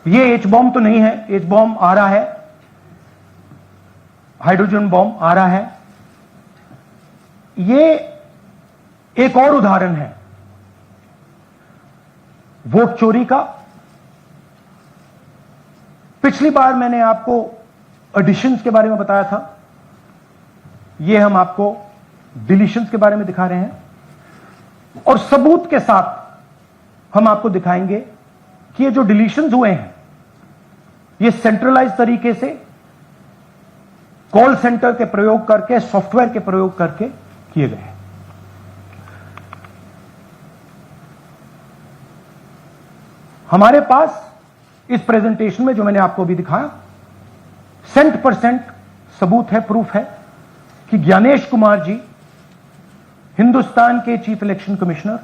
ये H bomb तो नहीं है, एच बॉम्ब आ रहा है, हाइड्रोजन बॉम्ब आ रहा है। ये एक और उदाहरण है वोट चोरी का। पिछली बार मैंने आपको एडिशंस के बारे में बताया था, ये हम आपको डिलीशंस के बारे में दिखा रहे हैं, और सबूत के साथ हम आपको दिखाएंगे कि ये जो डिलीशंस हुए हैं ये सेंट्रलाइज तरीके से कॉल सेंटर के प्रयोग करके, सॉफ्टवेयर के प्रयोग करके किए गए हैं। हमारे पास इस प्रेजेंटेशन में जो मैंने आपको अभी दिखाया 100% सबूत है, प्रूफ है कि ज्ञानेश कुमार जी हिंदुस्तान के चीफ इलेक्शन कमिश्नर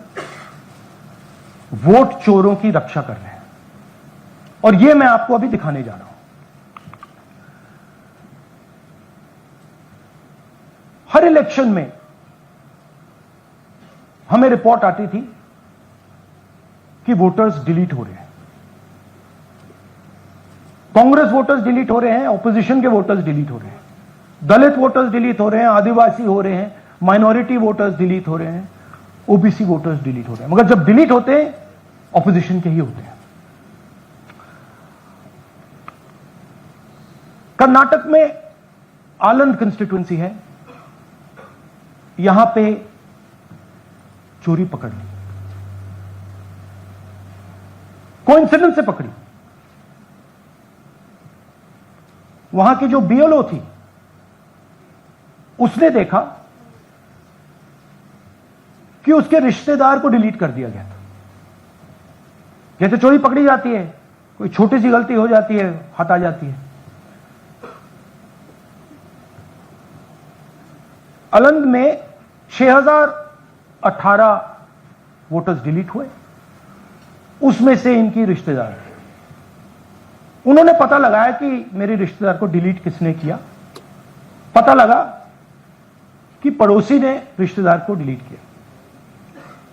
वोट चोरों की रक्षा कर रहे हैं, और यह मैं आपको अभी दिखाने जा रहा हूं। हर इलेक्शन में हमें रिपोर्ट आती थी कि वोटर्स डिलीट हो रहे हैं, कांग्रेस वोटर्स डिलीट हो रहे हैं, ऑपोजिशन के वोटर्स डिलीट हो रहे हैं, दलित वोटर्स डिलीट हो रहे हैं, आदिवासी हो रहे हैं, माइनॉरिटी वोटर्स डिलीट हो रहे हैं, ओबीसी वोटर्स डिलीट हो रहे हैं। मगर जब डिलीट होते हैं ऑपोजिशन के ही होते हैं। कर्नाटक में आलंद कंस्टिट्यूएंसी है, यहां पे चोरी पकड़ ली, कोइंसिडेंस से पकड़ी। वहां की जो बीएलओ थी उसने देखा कि उसके रिश्तेदार को डिलीट कर दिया गया था। जैसे चोरी पकड़ी जाती है, कोई छोटी सी गलती हो जाती है, हाथ आ जाती है। आलंद में 6018 वोटर्स डिलीट हुए, उसमें से इनकी रिश्तेदार थे। उन्होंने पता लगाया कि मेरे रिश्तेदार को डिलीट किसने किया। पता लगा कि पड़ोसी ने रिश्तेदार को डिलीट किया।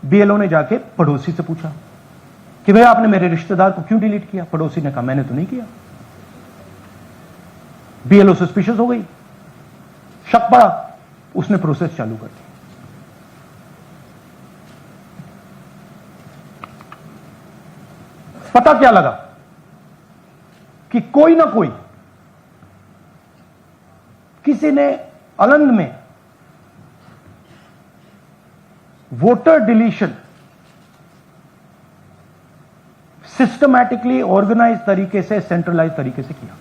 बीएलओ ने जाके पड़ोसी से पूछा कि भैया आपने मेरे रिश्तेदार को क्यों डिलीट किया? पड़ोसी ने कहा मैंने तो नहीं किया। बीएलओ सस्पिशियस हो गई, शक पड़ा, उसने प्रोसेस चालू कर दी। पता क्या लगा कि कोई ना कोई, किसी ने आलंद में वोटर डिलीशन सिस्टमैटिकली ऑर्गेनाइज तरीके से, सेंट्रलाइज तरीके से किया।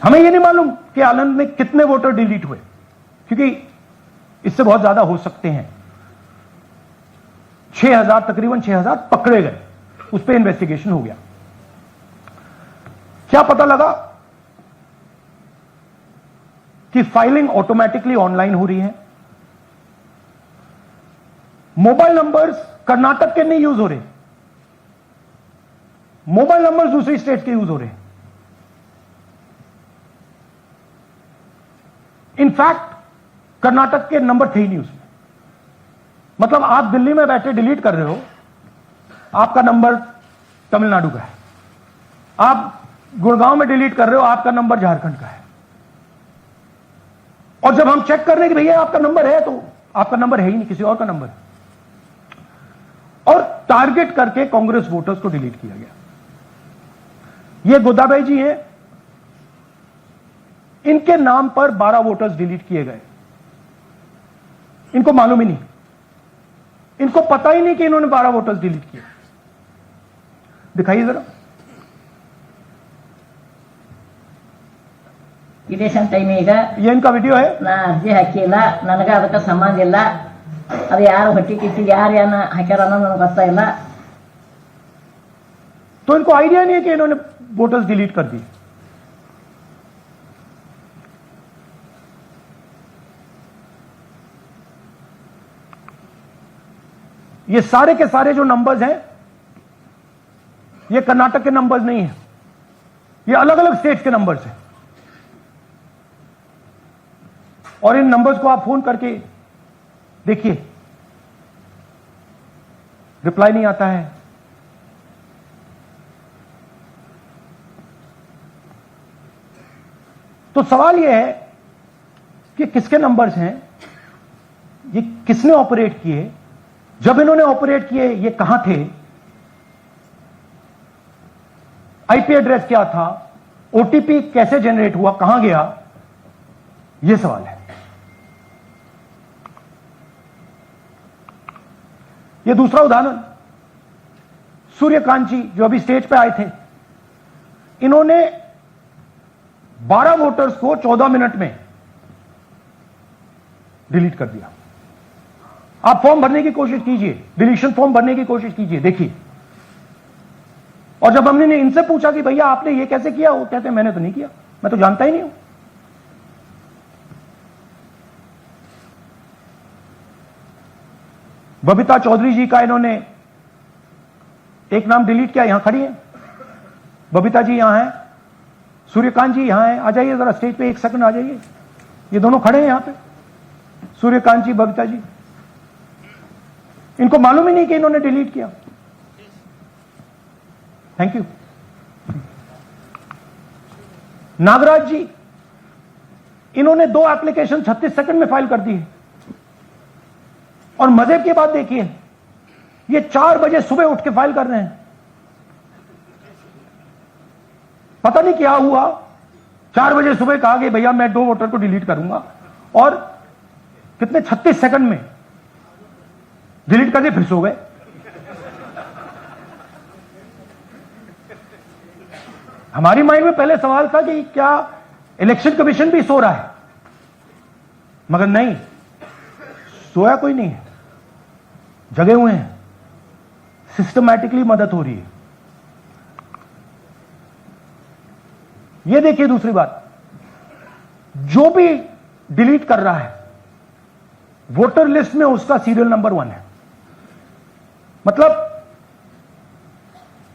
हमें यह नहीं मालूम कि आलंद में कितने वोटर डिलीट हुए, क्योंकि इससे बहुत ज्यादा हो सकते हैं। 6000, तकरीबन 6000 पकड़े गए, उस पर इन्वेस्टिगेशन हो गया। क्या पता लगा कि फाइलिंग ऑटोमेटिकली ऑनलाइन हो रही है। मोबाइल नंबर्स कर्नाटक के नहीं यूज हो रहे, मोबाइल नंबर्स दूसरी स्टेट के यूज हो रहे हैं। इनफैक्ट कर्नाटक के नंबर थे ही नहीं उसमें। मतलब आप दिल्ली में बैठे डिलीट कर रहे हो, आपका नंबर तमिलनाडु का है। आप गुड़गांव में डिलीट कर रहे हो, आपका नंबर झारखंड का है। और जब हम चेक कर रहे हैं कि भैया आपका नंबर है, तो आपका नंबर है ही नहीं, किसी और का नंबर है। और टारगेट करके कांग्रेस वोटर्स को डिलीट किया गया। ये गोदाबाई जी हैं, इनके नाम पर 12 वोटर्स डिलीट किए गए। इनको मालूम ही नहीं, इनको पता ही नहीं कि इन्होंने 12 वोटर्स डिलीट किए। दिखाइए जरा। ಇಲೆಕ್ಷನ್ ಟೈಮ್ ಈಗ ये इनका वीडियो है। ನಾ ಅರ್ಜಿ ಹಾಕಿಲ್ಲ, ನನಗೆ ಅದಕ್ಕೆ ಸಂಬಂಧ ಇಲ್ಲ। ಅದು ಯಾರು ಹೊಟ್ಟಿ ಕಿಚ್ಚಿಗೆ ಯಾರು ಏನ ಹಾಕ್ಯಾರ ಅನ್ನೋದು ನನಗೆ ಗೊತ್ತಾಗಿಲ್ಲ। तो इनको आइडिया नहीं है कि इन्होंने वोटर्स डिलीट कर दी। ये सारे के सारे जो नंबर्स हैं, ये कर्नाटक के नंबर्स नहीं है, ये अलग अलग स्टेट्स के नंबर्स हैं। और इन नंबर्स को आप फोन करके देखिए, रिप्लाई नहीं आता है। तो सवाल यह है कि किसके नंबर्स हैं, ये किसने ऑपरेट किए, जब इन्होंने ऑपरेट किए ये कहां थे, आईपी एड्रेस क्या था, ओटीपी कैसे जनरेट हुआ, कहां गया, यह सवाल है। यह दूसरा उदाहरण, सूर्यकांत जी जो अभी स्टेज पे आए थे, इन्होंने 12 वोटर्स को 14 मिनट में डिलीट कर दिया। आप फॉर्म भरने की कोशिश कीजिए, डिलीशन फॉर्म भरने की कोशिश कीजिए, देखिए। और जब हमने इनसे पूछा कि भैया आपने ये कैसे किया, वो कहते हैं मैंने तो नहीं किया, मैं तो जानता ही नहीं हूं। बबीता चौधरी जी का इन्होंने एक नाम डिलीट किया, यहां खड़ी है बबीता जी, यहां है, सूर्यकांत जी यहां है, आ जाइए जरा स्टेज पे, एक सेकंड आ जाइए, ये दोनों खड़े हैं यहां पे, सूर्यकांत जी, बबीता जी। इनको मालूम ही नहीं कि इन्होंने डिलीट किया। Thank you. नागराज जी, इन्होंने 2 एप्लीकेशन 36 सेकंड में फाइल कर दी है। और मजे की बात देखिए, ये 4 बजे सुबह उठ के फाइल कर रहे हैं। पता नहीं क्या हुआ, 4 बजे सुबह कहा कि भैया मैं 2 वोटर को डिलीट करूंगा, और कितने 36 सेकंड में डिलीट करके फिर सो गए। हमारी माइंड में पहले सवाल था कि क्या इलेक्शन कमीशन भी सो रहा है, मगर नहीं, सोया कोई नहीं है, जगे हुए हैं, सिस्टमैटिकली मदद हो रही है। यह देखिए दूसरी बात, जो भी डिलीट कर रहा है वोटर लिस्ट में उसका सीरियल नंबर 1 है। मतलब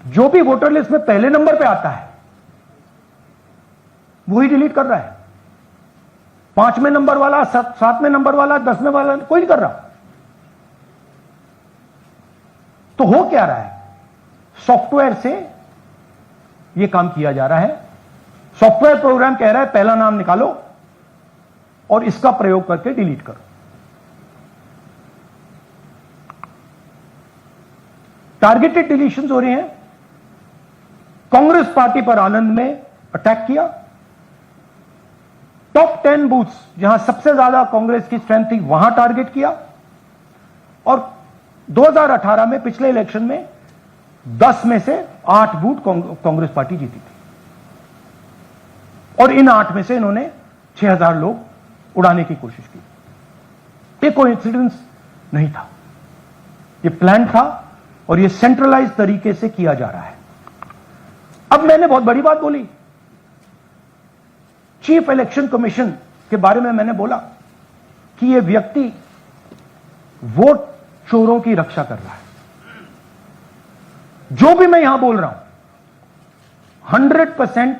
जो भी वोटर लिस्ट में पहले नंबर पे आता है वही डिलीट कर रहा है। 5वें नंबर वाला, 7वें नंबर वाला, 10वें वाला कोई नहीं कर रहा। तो हो क्या रहा है, सॉफ्टवेयर से यह काम किया जा रहा है। सॉफ्टवेयर प्रोग्राम कह रहा है पहला नाम निकालो और इसका प्रयोग करके डिलीट करो। टारगेटेड डिलीशंस हो रहे हैं। कांग्रेस पार्टी पर आनंद में अटैक किया। टॉप 10 बूथ्स जहां सबसे ज्यादा कांग्रेस की स्ट्रेंथ थी वहां टारगेट किया। और 2018 में पिछले इलेक्शन में 10 में से 8 बूथ कांग्रेस पार्टी जीती थी, और इन 8 में से इन्होंने 6000 लोग उड़ाने की कोशिश की। ये कोइंसिडेंस नहीं था, ये प्लान था, और ये सेंट्रलाइज तरीके से किया जा रहा है। अब मैंने बहुत बड़ी बात बोली, चीफ इलेक्शन कमीशन के बारे में मैंने बोला कि यह व्यक्ति वोट चोरों की रक्षा कर रहा है। जो भी मैं यहां बोल रहा हूं 100%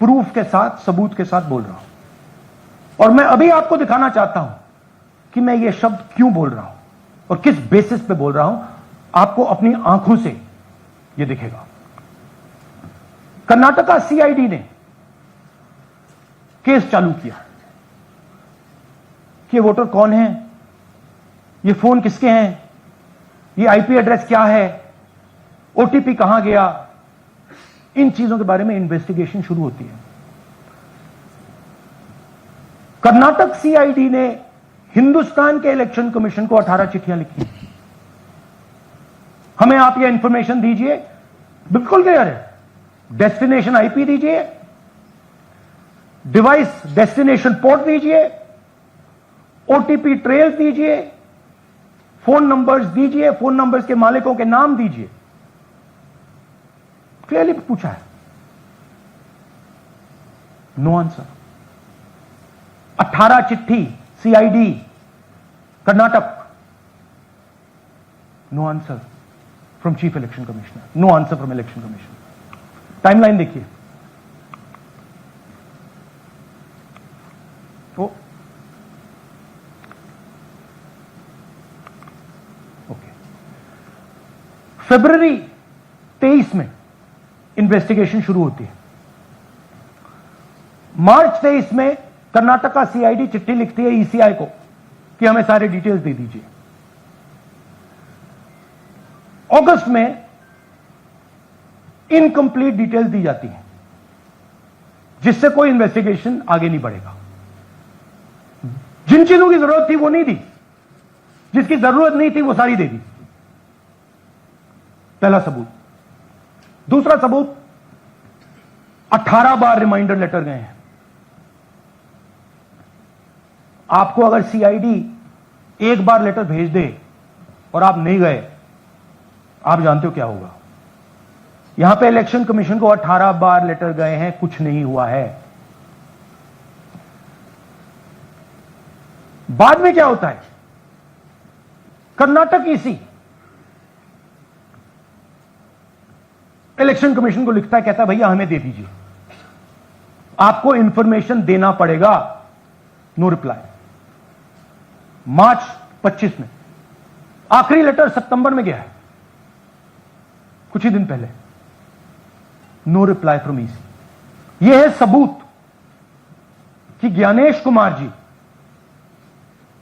प्रूफ के साथ, सबूत के साथ बोल रहा हूं। और मैं अभी आपको दिखाना चाहता हूं कि मैं ये शब्द क्यों बोल रहा हूं और किस बेसिस पे बोल रहा हूं। आपको अपनी आंखों से यह दिखेगा। कर्नाटका सीआईडी ने केस चालू किया कि ये वोटर कौन है, ये फोन किसके हैं, ये आईपी एड्रेस क्या है, ओटीपी कहां गया, इन चीजों के बारे में इन्वेस्टिगेशन शुरू होती है। कर्नाटक सीआईडी ने हिंदुस्तान के इलेक्शन कमीशन को 18 चिट्ठियां लिखी। हमें आप ये इंफॉर्मेशन दीजिए, बिल्कुल क्लियर है, डेस्टिनेशन आईपी दीजिए, डिवाइस डेस्टिनेशन पोर्ट दीजिए, ओटीपी ट्रेल दीजिए, फोन नंबर्स दीजिए, फोन नंबर्स के मालिकों के नाम दीजिए। क्लियरली पूछा है, नो आंसर। 18 चिट्ठी CID Karnataka, no answer from chief election commissioner, no answer from election commission. Timeline देखिए, ओके, फरवरी 23 में इन्वेस्टिगेशन शुरू होती है। मार्च 23 में कर्नाटक का सीआईडी चिट्ठी लिखती है ईसीआई को कि हमें सारे डिटेल्स दे दीजिए। अगस्त में इनकंप्लीट डिटेल्स दी जाती हैं, जिससे कोई इन्वेस्टिगेशन आगे नहीं बढ़ेगा। जिन चीजों की जरूरत थी वो नहीं दी, जिसकी जरूरत नहीं थी वो सारी दे दी। पहला सबूत। दूसरा सबूत, 18 बार रिमाइंडर लेटर गए हैं। आपको अगर सीआईडी एक बार लेटर भेज दे और आप नहीं गए, आप जानते हो क्या होगा। यहां पे इलेक्शन कमीशन को 18 बार लेटर गए हैं, कुछ नहीं हुआ है। बाद में क्या होता है, कर्नाटक ईसी इलेक्शन कमीशन को लिखता है, कहता है भैया हमें दे दीजिए, आपको इंफॉर्मेशन देना पड़ेगा। No reply. मार्च 25 में आखिरी लेटर सितंबर में गया है, कुछ ही दिन पहले। No reply from EC. यह है सबूत कि ज्ञानेश कुमार जी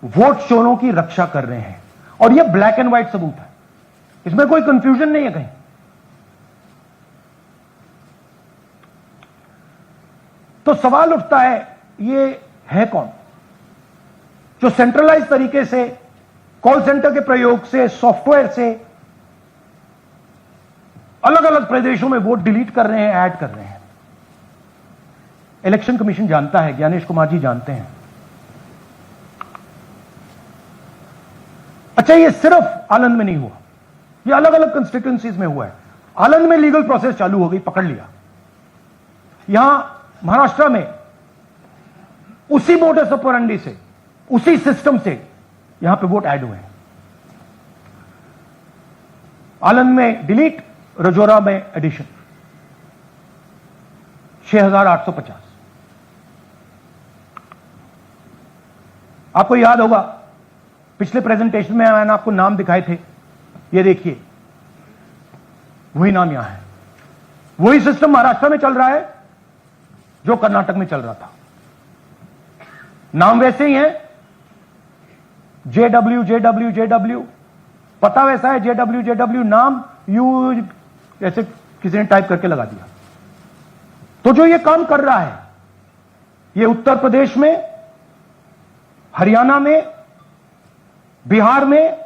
वोट चोरों की रक्षा कर रहे हैं, और यह ब्लैक एंड व्हाइट सबूत है, इसमें कोई कंफ्यूजन नहीं है कहीं। तो सवाल उठता है, ये है कौन जो सेंट्रलाइज तरीके से कॉल सेंटर के प्रयोग से, सॉफ्टवेयर से अलग अलग प्रदेशों में वोट डिलीट कर रहे हैं, ऐड कर रहे हैं। इलेक्शन कमीशन जानता है, ज्ञानेश कुमार जी जानते हैं। अच्छा, ये सिर्फ आनंद में नहीं हुआ, ये अलग अलग कंस्टिट्यूएंसीज में हुआ है। आनंद में लीगल प्रोसेस चालू हो गई, पकड़ लिया। यहां महाराष्ट्र में उसी मोडस ऑपरेंडी से, उसी सिस्टम से यहां पे वोट ऐड हुए हैं। आनंद में डिलीट, रजौरा में एडिशन। 6850। आपको याद होगा पिछले प्रेजेंटेशन में मैंने आपको नाम दिखाए थे, ये देखिए वही नाम यहां है। वही सिस्टम महाराष्ट्र में चल रहा है जो कर्नाटक में चल रहा था। नाम वैसे ही है, जेडब्ल्यू जेडब्ल्यू जेडब्ल्यू, पता वैसा है, जेडब्ल्यू जेडब्ल्यू, नाम यू ऐसे किसी ने टाइप करके लगा दिया। तो जो ये काम कर रहा है, ये उत्तर प्रदेश में, हरियाणा में, बिहार में,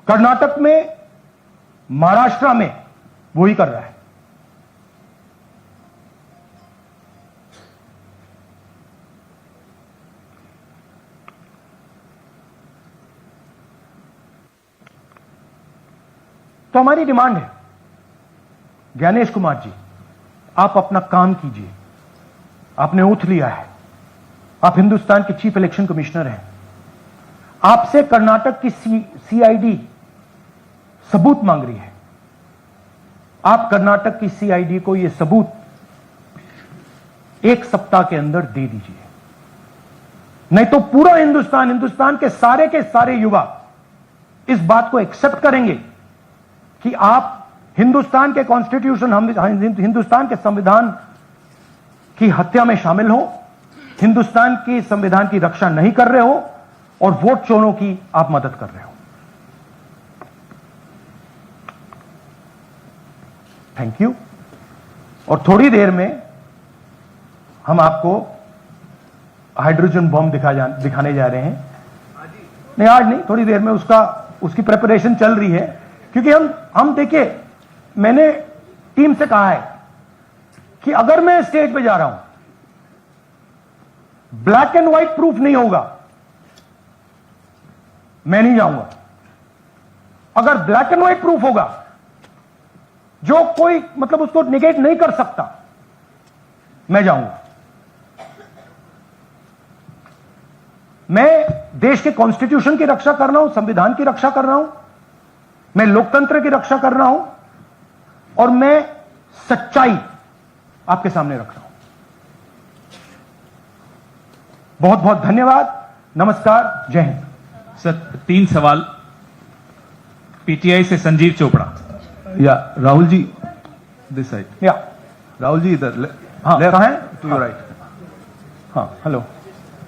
कर्नाटक में, महाराष्ट्र में वही कर रहा है। तो हमारी डिमांड है, ज्ञानेश कुमार जी, आप अपना काम कीजिए। आपने ओथ लिया है, आप हिंदुस्तान के चीफ इलेक्शन कमिश्नर हैं। आपसे कर्नाटक की सीआईडी सबूत मांग रही है। आप कर्नाटक की सीआईडी को यह सबूत 1 सप्ताह के अंदर दे दीजिए, नहीं तो पूरा हिंदुस्तान के सारे युवा इस बात को एक्सेप्ट करेंगे कि आप हिंदुस्तान के कॉन्स्टिट्यूशन, हिंदुस्तान के संविधान की हत्या में शामिल हो, हिंदुस्तान की संविधान की रक्षा नहीं कर रहे हो, और वोट चोरों की आप मदद कर रहे हो। Thank you. और थोड़ी देर में हम आपको हाइड्रोजन बम दिखाने जा रहे हैं। नहीं, आज नहीं, थोड़ी देर में उसकी प्रिपरेशन चल रही है। क्योंकि हम देखिए, मैंने टीम से कहा है कि अगर मैं स्टेज पे जा रहा हूं, ब्लैक एंड व्हाइट प्रूफ नहीं होगा, मैं नहीं जाऊंगा। अगर ब्लैक एंड व्हाइट प्रूफ होगा, जो कोई मतलब उसको निगेट नहीं कर सकता, मैं जाऊंगा। मैं देश के कॉन्स्टिट्यूशन की रक्षा कर रहा हूं, संविधान की रक्षा कर रहा हूं, मैं लोकतंत्र की रक्षा कर रहा हूं, और मैं सच्चाई आपके सामने रख रहा हूं। बहुत बहुत धन्यवाद, नमस्कार, जय हिंद। सर, 3 सवाल। पीटीआई से संजीव चोपड़ा। या राहुल जी, दिस साइड। या राहुल जी इधर। हाँ, कहां है? To your right. हाँ, हेलो।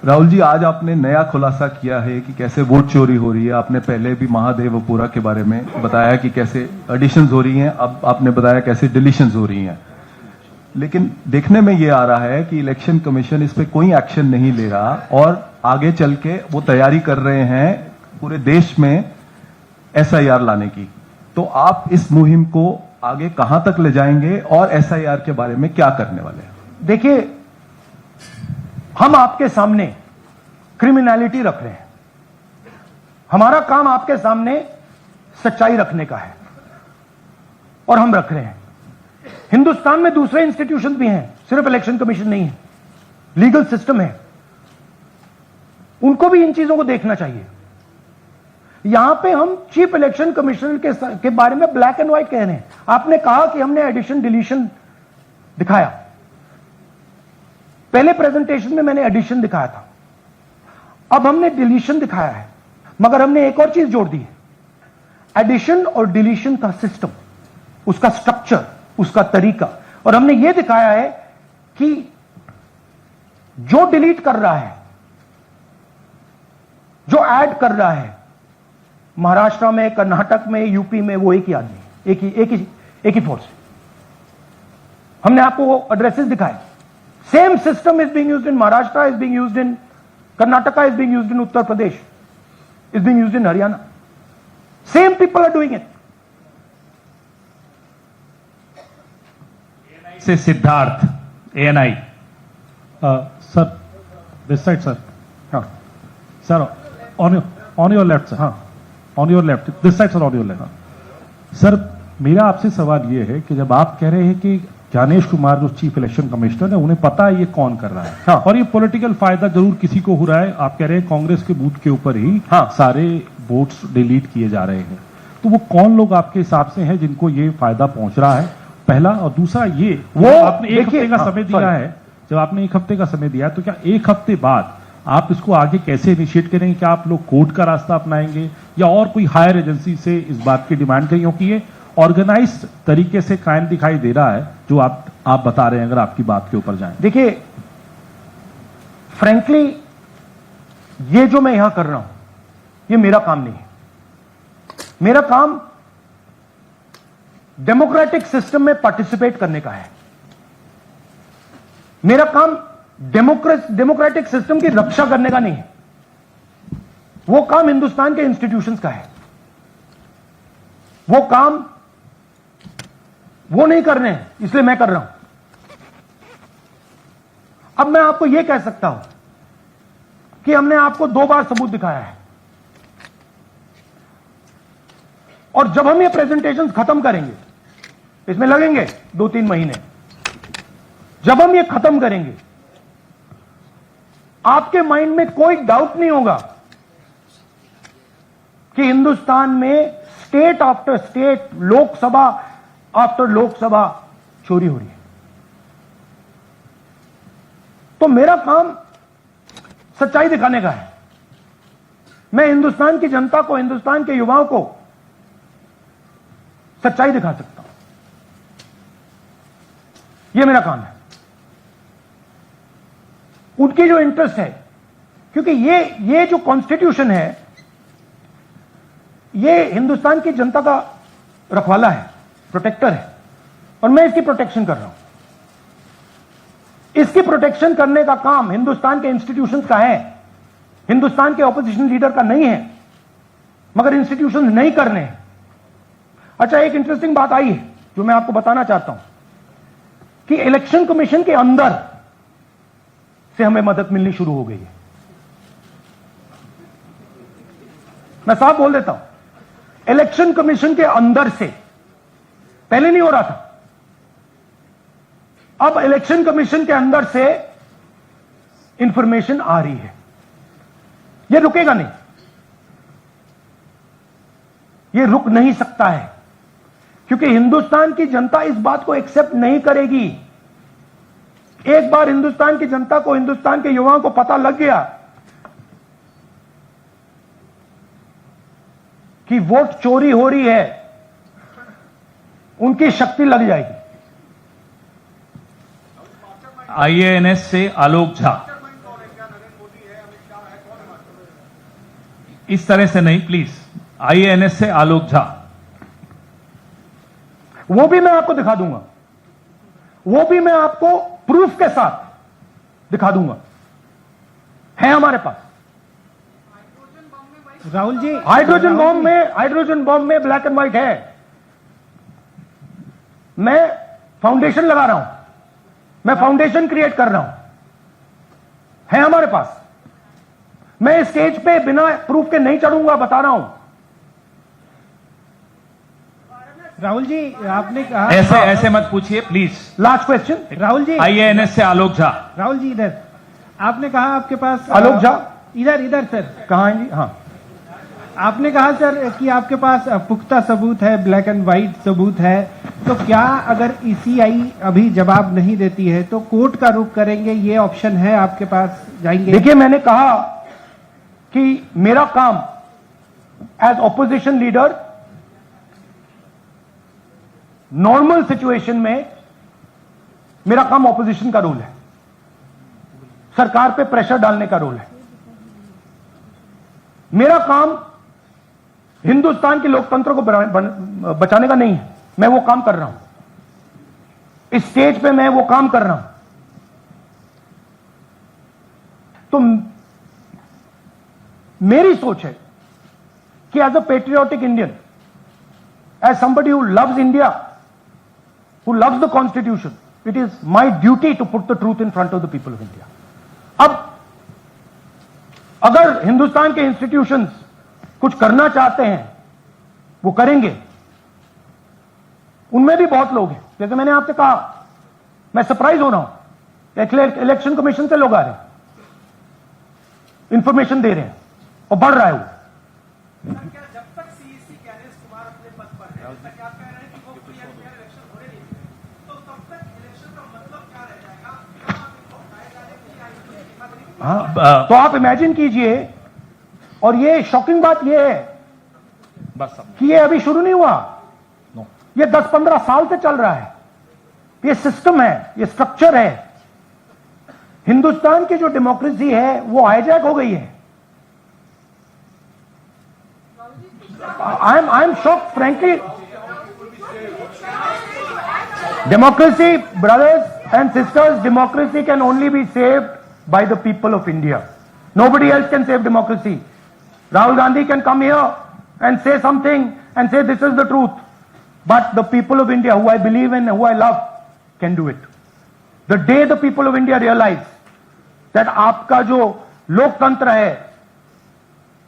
राहुल जी, आज आपने नया खुलासा किया है कि कैसे वोट चोरी हो रही है। आपने पहले भी महादेवपुरा के बारे में बताया कि कैसे एडिशंस हो रही हैं, अब आपने बताया कैसे डिलीशंस हो रही हैं। लेकिन देखने में ये आ रहा है कि इलेक्शन कमीशन इस पे कोई एक्शन नहीं ले रहा और आगे चल के वो तैयारी कर रहे हैं पूरे देश में एसआईआर लाने की। तो आप इस मुहिम को आगे कहां तक ले जाएंगे और एसआईआर के बारे में क्या करने वाले हैं? देखिए, हम आपके सामने क्रिमिनलिटी रख रहे हैं। हमारा काम आपके सामने सच्चाई रखने का है और हम रख रहे हैं। हिंदुस्तान में दूसरे इंस्टीट्यूशन भी हैं, सिर्फ इलेक्शन कमीशन नहीं है, लीगल सिस्टम है, उनको भी इन चीजों को देखना चाहिए। यहां पे हम चीफ इलेक्शन कमिश्नर के बारे में ब्लैक एंड व्हाइट कह रहे हैं। आपने कहा कि हमने एडिशन डिलीशन दिखाया। पहले प्रेजेंटेशन में मैंने एडिशन दिखाया था, अब हमने डिलीशन दिखाया है, मगर हमने एक और चीज जोड़ दी है। एडिशन और डिलीशन का सिस्टम, उसका स्ट्रक्चर, उसका तरीका, और हमने यह दिखाया है कि जो डिलीट कर रहा है, जो ऐड कर रहा है, महाराष्ट्र में, कर्नाटक में, यूपी में, वो एक ही आदमी, एक ही फोर्स। हमने आपको वो एड्रेसेस दिखाए। Same system is being used in Maharashtra, is being used in Karnataka, is being used in Uttar Pradesh, is being used in Haryana. Same people are doing it. Say Siddharth, ANI. Sir, this side sir. हाँ sir, on your left sir. हाँ, on your left, this side sir, on your left. Sir, मेरा आपसे सवाल ये है कि जब आप कह रहे हैं कि ज्ञानेश कुमार जो चीफ इलेक्शन कमिश्नर है, उन्हें पता है ये कौन कर रहा है, हाँ, और ये पॉलिटिकल फायदा जरूर किसी को हो रहा है। आप कह रहे हैं कांग्रेस के बूथ के ऊपर ही हाँ, सारे वोट्स डिलीट किए जा रहे हैं, तो वो कौन लोग आपके हिसाब से हैं जिनको ये फायदा पहुंच रहा है, पहला। और दूसरा ये, वो आपने एक हफ्ते का समय दिया है, जब आपने एक हफ्ते का समय दिया है, तो क्या एक हफ्ते बाद आप इसको आगे कैसे इनिशिएट करेंगे? क्या आप लोग कोर्ट का रास्ता अपनाएंगे या और कोई हायर एजेंसी से इस बात की डिमांड करेंगे? क्योंकि ये ऑर्गेनाइज तरीके से क्राइम दिखाई दे रहा है जो आप बता रहे हैं, अगर आपकी बात के ऊपर जाएं। देखिए, फ्रैंकली ये जो मैं यहां कर रहा हूं, ये मेरा काम नहीं है। मेरा काम डेमोक्रेटिक सिस्टम में पार्टिसिपेट करने का है। मेरा काम डेमोक्रेटिक सिस्टम की रक्षा करने का नहीं है। वो काम हिंदुस्तान के इंस्टीट्यूशंस का है। वो काम वो नहीं कर रहे हैं, इसलिए मैं कर रहा हूं। अब मैं आपको यह कह सकता हूं कि हमने आपको 2 बार सबूत दिखाया है, और जब हम ये प्रेजेंटेशन खत्म करेंगे, इसमें लगेंगे 2-3 महीने, जब हम ये खत्म करेंगे, आपके माइंड में कोई डाउट नहीं होगा कि हिंदुस्तान में state after state, Lok Sabha after Lok Sabha चोरी हो रही है। तो मेरा काम सच्चाई दिखाने का है। मैं हिंदुस्तान की जनता को, हिंदुस्तान के युवाओं को सच्चाई दिखा सकता हूं। यह मेरा काम है। उनकी जो इंटरेस्ट है, क्योंकि ये जो कॉन्स्टिट्यूशन है, ये हिंदुस्तान की जनता का रखवाला है, प्रोटेक्टर है, और मैं इसकी प्रोटेक्शन कर रहा हूं। इसकी प्रोटेक्शन करने का काम हिंदुस्तान के इंस्टीट्यूशंस का है, हिंदुस्तान के ऑपोजिशन लीडर का नहीं है, मगर इंस्टीट्यूशंस नहीं कर रहे हैं। अच्छा, एक इंटरेस्टिंग बात आई है जो मैं आपको बताना चाहता हूं कि इलेक्शन कमीशन के अंदर से हमें मदद मिलनी शुरू हो गई है। मैं साफ बोल देता हूं, इलेक्शन कमीशन के अंदर से, पहले नहीं हो रहा था, अब इलेक्शन कमीशन के अंदर से इंफॉर्मेशन आ रही है। यह रुकेगा नहीं, यह रुक नहीं सकता है, क्योंकि हिंदुस्तान की जनता इस बात को एक्सेप्ट नहीं करेगी। एक बार हिंदुस्तान की जनता को, हिंदुस्तान के युवाओं को पता लग गया कि वोट चोरी हो रही है, उनकी शक्ति लग जाएगी। IANS से आलोक झा। इस तरह से नहीं प्लीज। IANS से आलोक झा। वो भी मैं आपको दिखा दूंगा, वो भी मैं आपको प्रूफ के साथ दिखा दूंगा, है हमारे पास। राहुल जी, हाइड्रोजन बॉम्ब में ब्लैक एंड व्हाइट है। मैं फाउंडेशन लगा रहा हूं, मैं फाउंडेशन क्रिएट कर रहा हूं, है हमारे पास। मैं इस स्टेज पे बिना प्रूफ के नहीं चढ़ूंगा, बता रहा हूं। राहुल जी, आपने कहा ऐसे ऐसे मत पूछिए please. Last question. Rahul ji, IANS से आलोक झा। राहुल जी इधर, आपने कहा आपके पास आलोक झा इधर सर, कहां है जी? हाँ, आपने कहा सर कि आपके पास पुख्ता सबूत है, ब्लैक एंड व्हाइट सबूत है, तो क्या अगर ECI अभी जवाब नहीं देती है तो कोर्ट का रुख करेंगे, ये ऑप्शन है आपके पास, जाएंगे? देखिए, मैंने कहा कि मेरा काम as opposition leader normal situation में मेरा काम ऑपोजिशन का रोल है, सरकार पे प्रेशर डालने का रोल है। मेरा काम हिंदुस्तान के लोकतंत्र को बचाने का नहीं है। मैं वो काम कर रहा हूं, इस स्टेज पे मैं वो काम कर रहा हूं। तो मेरी सोच है कि as a patriotic Indian, as somebody who loves India, who loves the constitution, it is my duty to put the truth in front of the people of India. अब अगर हिंदुस्तान के इंस्टीट्यूशंस कुछ करना चाहते हैं, वो करेंगे। उनमें भी बहुत लोग हैं, जैसे मैंने आपसे कहा, मैं सरप्राइज हो रहा हूं, इलेक्शन कमीशन से लोग आ रहे हैं, इंफॉर्मेशन दे रहे हैं और बढ़ रहा है वो। जब तक CEC ज्ञानेश कुमार अपने पद पर है, जब तक आप कह रहे हैं कि वो फ्री एंड फेयर इलेक्शन हो रहे हैं, तो तब तक इलेक्शन का मतलब क्या रह जाएगा? हाँ, तो आप इमेजिन कीजिए, और ये शॉकिंग बात ये है बस कि ये अभी शुरू नहीं हुआ, ये 10-15 साल से चल रहा है। ये सिस्टम है, ये स्ट्रक्चर है। हिंदुस्तान की जो डेमोक्रेसी है वो हाईजैक हो गई है। I am shocked frankly. Democracy, brothers and sisters, democracy can only be saved by the people of India. Nobody else can save democracy. Rahul Gandhi can come here and say something and say this is the truth. But the people of India, who I believe in and who I love, can do it. The day the people of India realize that आपका जो लोकतंत्र है,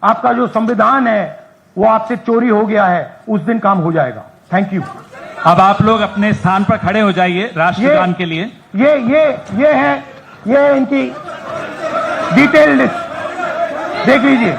आपका जो संविधान है, वो आपसे चोरी हो गया है, उस दिन काम हो जाएगा। Thank you. अब आप लोग अपने स्थान पर खड़े हो जाइए राष्ट्रगान के लिए। ये है इनकी डिटेल लिस्ट, देख लीजिए।